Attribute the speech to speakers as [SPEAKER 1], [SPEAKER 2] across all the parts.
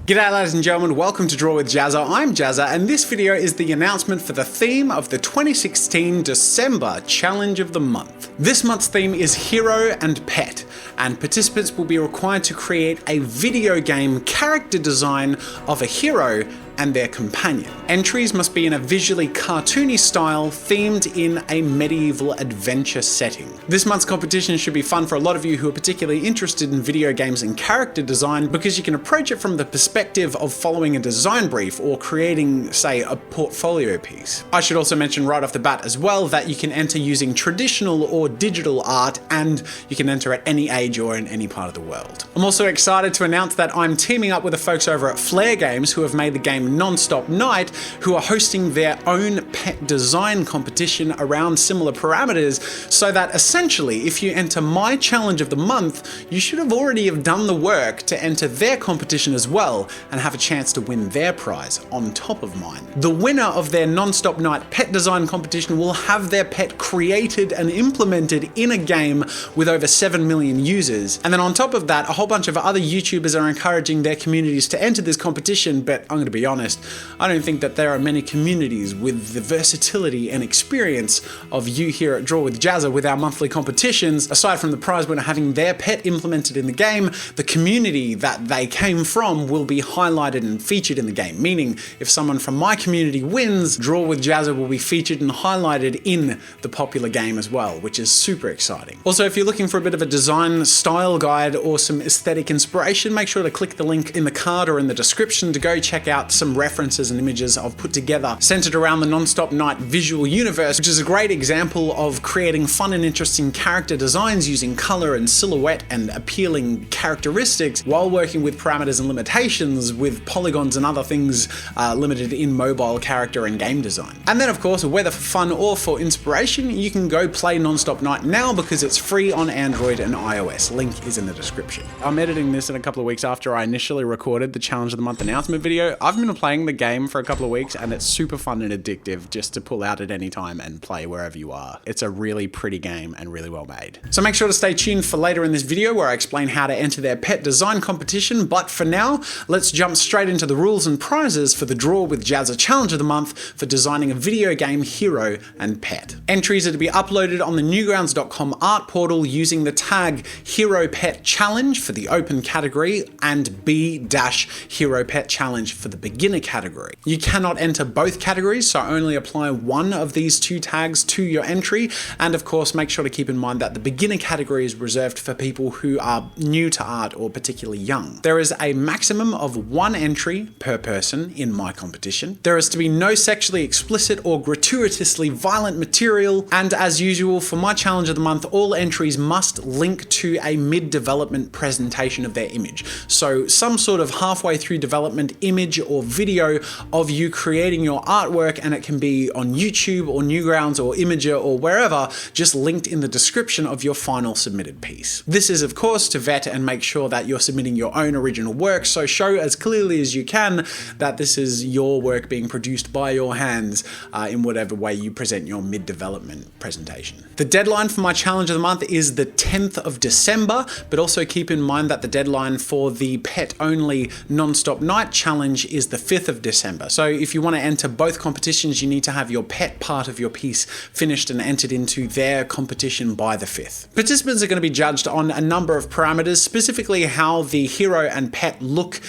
[SPEAKER 1] G'day ladies and gentlemen, welcome to Draw with Jazza. I'm Jazza and this video is the announcement for the theme of the 2016 December Challenge of the Month. This month's theme is Hero and Pet, and participants will be required to create a video game character design of a hero and their companion. Entries must be in a visually cartoony style themed in a medieval adventure setting. This month's competition should be fun for a lot of you who are particularly interested in video games and character design, because you can approach it from the perspective of following a design brief or creating, say, a portfolio piece. I should also mention right off the bat as well that you can enter using traditional or digital art, and you can enter at any age or in any part of the world. I'm also excited to announce that I'm teaming up with the folks over at Flare Games who have made the game Nonstop Night, who are hosting their own pet design competition around similar parameters, so that essentially if you enter my challenge of the month, you should have already have done the work to enter their competition as well and have a chance to win their prize on top of mine. The winner of their Nonstop Night pet design competition will have their pet created and implemented in a game with over 7 million users. And then on top of that, a whole bunch of other YouTubers are encouraging their communities to enter this competition, but I'm going to be honest, I don't think that there are many communities with the versatility and experience of you here at Draw with Jazza with our monthly competitions. Aside from the prize winner having their pet implemented in the game, the community that they came from will be highlighted and featured in the game, meaning if someone from my community wins, Draw with Jazza will be featured and highlighted in the popular game as well, which is super exciting. Also, if you're looking for a bit of a design style guide or some aesthetic inspiration, make sure to click the link in the card or in the description to go check out some references and images I've put together centered around the Nonstop Night visual universe, which is a great example of creating fun and interesting character designs using color and silhouette and appealing characteristics while working with parameters and limitations with polygons and other things limited in mobile character and game design. And then of course, whether for fun or for inspiration, you can go play Nonstop Night now because it's free on Android and iOS. Link is in the description. I'm editing this in a couple of weeks after I initially recorded the Challenge of the Month announcement video. I've been playing the game for a couple of weeks and it's super fun and addictive just to pull out at any time and play wherever you are. It's a really pretty game and really well made. So make sure to stay tuned for later in this video where I explain how to enter their pet design competition, but for now, let's jump straight into the rules and prizes for the Draw with Jazza Challenge of the Month for designing a video game hero and pet. Entries are to be uploaded on the newgrounds.com art portal using the tag Hero Pet Challenge for the open category and B-Hero Pet Challenge for the beginner category. You cannot enter both categories, so only apply one of these two tags to your entry, and of course make sure to keep in mind that the beginner category is reserved for people who are new to art or particularly young. There is a maximum of one entry per person in my competition. There is to be no sexually explicit or gratuitously violent material, and as usual for my challenge of the month, all entries must link to a mid-development presentation of their image. So some sort of halfway through development image or video of you creating your artwork, and it can be on YouTube or Newgrounds or Imager or wherever, just linked in the description of your final submitted piece. This is of course to vet and make sure that you're submitting your own original work, so show as clearly as you can that this is your work being produced by your hands in whatever way you present your mid-development presentation. The deadline for my challenge of the month is the 10th of December, but also keep in mind that the deadline for the pet-only Nonstop Night challenge is the 5th of December. So if you want to enter both competitions, you need to have your pet part of your piece finished and entered into their competition by the 5th. Participants are going to be judged on a number of parameters, specifically how the hero and pet look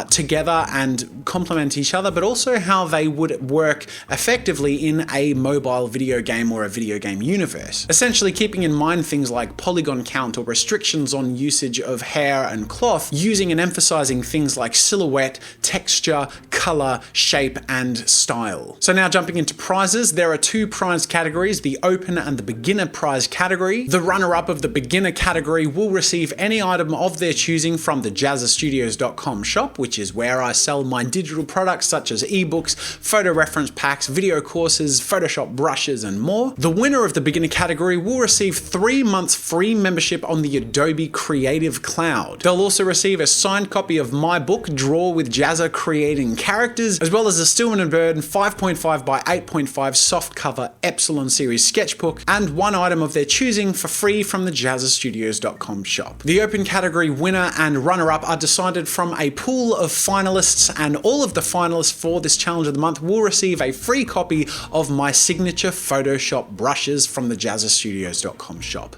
[SPEAKER 1] together and complement each other, but also how they would work effectively in a mobile video game or a video game universe. Essentially keeping in mind things like polygon count or restrictions on usage of hair and cloth, using and emphasizing things like silhouette, texture, color, shape, and style. So now jumping into prizes, there are two prize categories, the open and the beginner prize category. The runner-up of the beginner category will receive any item of their choosing from the jazzastudios.com shop, which is where I sell my digital products such as ebooks, photo reference packs, video courses, Photoshop brushes, and more. The winner of the beginner category will receive 3 months free membership on the Adobe Creative Cloud. They'll also receive a signed copy of my book, Draw with Jazza Creating Characters, characters, as well as a Stillman and Birn 5.5 by 8.5 softcover Epsilon series sketchbook, and one item of their choosing for free from the JazzaStudios.com shop. The open category winner and runner-up are decided from a pool of finalists, and all of the finalists for this challenge of the month will receive a free copy of my signature Photoshop brushes from the JazzaStudios.com shop.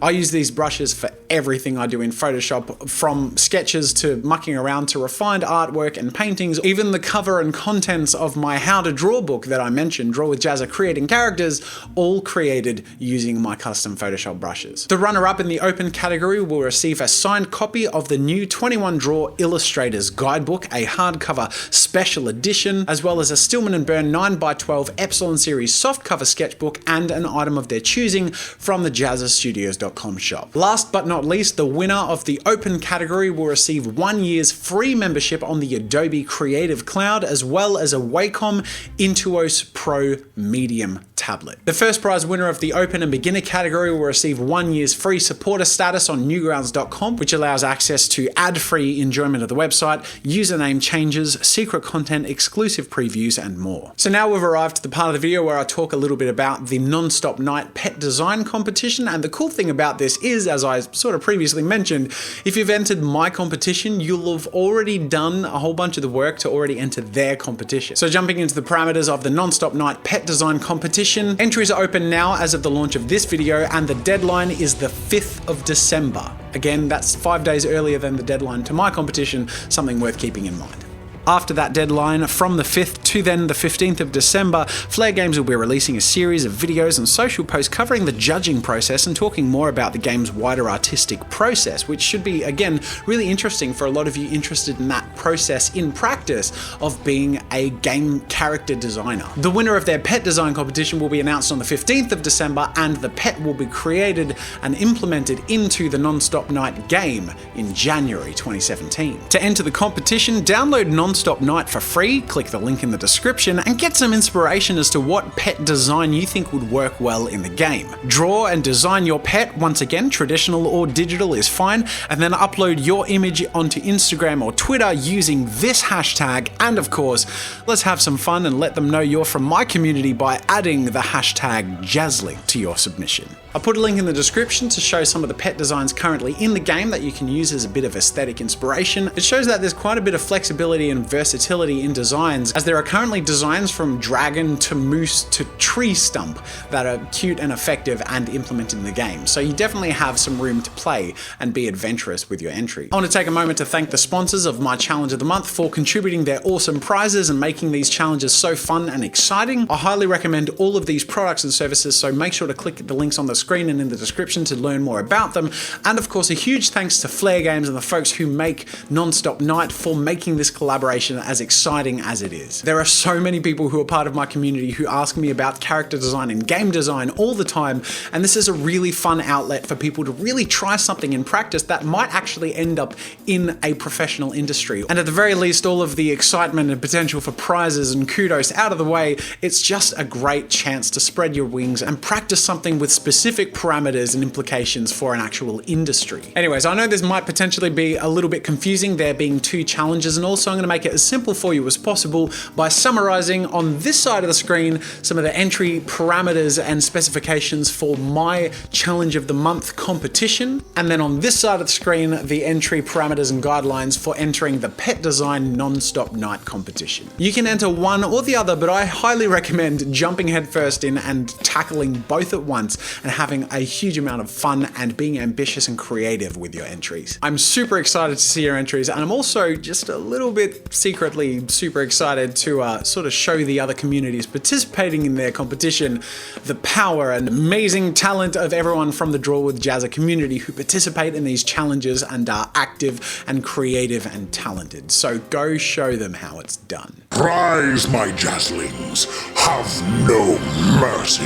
[SPEAKER 1] I use these brushes for everything I do in Photoshop, from sketches to mucking around to refined artwork and paintings. Even the cover and contents of my How to Draw book that I mentioned, Draw with Jazza Creating Characters, all created using my custom Photoshop brushes. The runner-up in the open category will receive a signed copy of the new 21 Draw Illustrator's Guidebook, a hardcover special edition, as well as a Stillman and Birn 9x12 Epsilon series softcover sketchbook, and an item of their choosing from the JazzaStudios.com shop. Last but not least, the winner of the open category will receive 1 year's free membership on the Adobe Creative Cloud, as well as a Wacom Intuos Pro Medium tablet. The first prize winner of the open and beginner category will receive 1 year's free supporter status on newgrounds.com, which allows access to ad-free enjoyment of the website, username changes, secret content, exclusive previews, and more. So now we've arrived to the part of the video where I talk a little bit about the Nonstop Night Pet Design competition, and the cool thing about this is, as I sort of previously mentioned, if you've entered my competition, you'll have already done a whole bunch of the work to already enter their competition. So jumping into the parameters of the Nonstop Night Pet Design competition, entries are open now as of the launch of this video, and the deadline is the 5th of December. Again, that's 5 days earlier than the deadline to my competition, something worth keeping in mind. After that deadline, from the 5th to then the 15th of December, Flare Games will be releasing a series of videos and social posts covering the judging process and talking more about the game's wider artistic process, which should be, again, really interesting for a lot of you interested in that process in practice of being a game character designer. The winner of their pet design competition will be announced on the 15th of December, and the pet will be created and implemented into the Nonstop Night game in January 2017. To enter the competition, download Nonstop Night for free, click the link in the description, and get some inspiration as to what pet design you think would work well in the game. Draw and design your pet, once again, traditional or digital is fine, and then upload your image onto Instagram or Twitter using this hashtag, and of course, let's have some fun and let them know you're from my community by adding the hashtag Jazzlink to your submission. I put a link in the description to show some of the pet designs currently in the game that you can use as a bit of aesthetic inspiration. It shows that there's quite a bit of flexibility and versatility in designs, as there are currently designs from dragon to moose to tree stump that are cute and effective and implemented in the game. So you definitely have some room to play and be adventurous with your entry. I want to take a moment to thank the sponsors of my challenge of the month for contributing their awesome prizes and making these challenges so fun and exciting. I highly recommend all of these products and services, so make sure to click the links on the screen and in the description to learn more about them. And of course, a huge thanks to Flare Games and the folks who make Nonstop Night for making this collaboration as exciting as it is. There are so many people who are part of my community who ask me about character design and game design all the time, and this is a really fun outlet for people to really try something in practice that might actually end up in a professional industry. And at the very least, all of the excitement and potential for prizes and kudos out of the way, it's just a great chance to spread your wings and practice something with specific parameters and implications for an actual industry. Anyways, I know this might potentially be a little bit confusing, there being two challenges, and also I'm going to make it as simple for you as possible by summarizing on this side of the screen some of the entry parameters and specifications for my challenge of the month competition, and then on this side of the screen the entry parameters and guidelines for entering the pet design Nonstop Night competition. You can enter one or the other, but I highly recommend jumping headfirst in and tackling both at once and having a huge amount of fun and being ambitious and creative with your entries. I'm super excited to see your entries, and I'm also just a little bit secretly super excited to sort of show the other communities participating in their competition the power and amazing talent of everyone from the Draw with Jazza community who participate in these challenges and are active and creative and talented. So go show them how it's done.
[SPEAKER 2] Rise, my Jazzlings, have no mercy.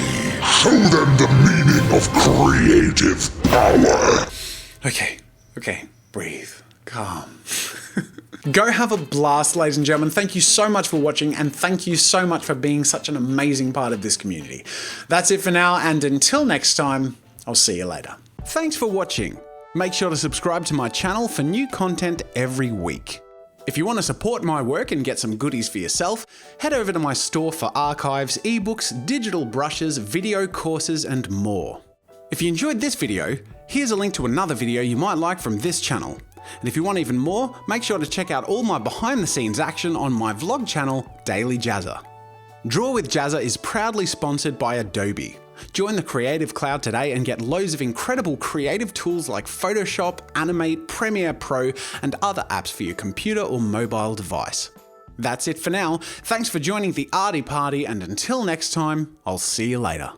[SPEAKER 2] Show them the meaning of creative power.
[SPEAKER 1] Okay, breathe, calm. Go have a blast, ladies and gentlemen. Thank you so much for watching, and thank you so much for being such an amazing part of this community. That's it for now, and until next time, I'll see you later. Thanks for watching. Make sure to subscribe to my channel for new content every week. If you want to support my work and get some goodies for yourself, head over to my store for archives, ebooks, digital brushes, video courses, and more. If you enjoyed this video, here's a link to another video you might like from this channel. And if you want even more, make sure to check out all my behind the scenes action on my vlog channel, Daily Jazza. Draw with Jazza is proudly sponsored by Adobe. Join the Creative Cloud today and get loads of incredible creative tools like Photoshop, Animate, Premiere Pro, and other apps for your computer or mobile device. That's it for now. Thanks for joining the arty party, and until next time, I'll see you later.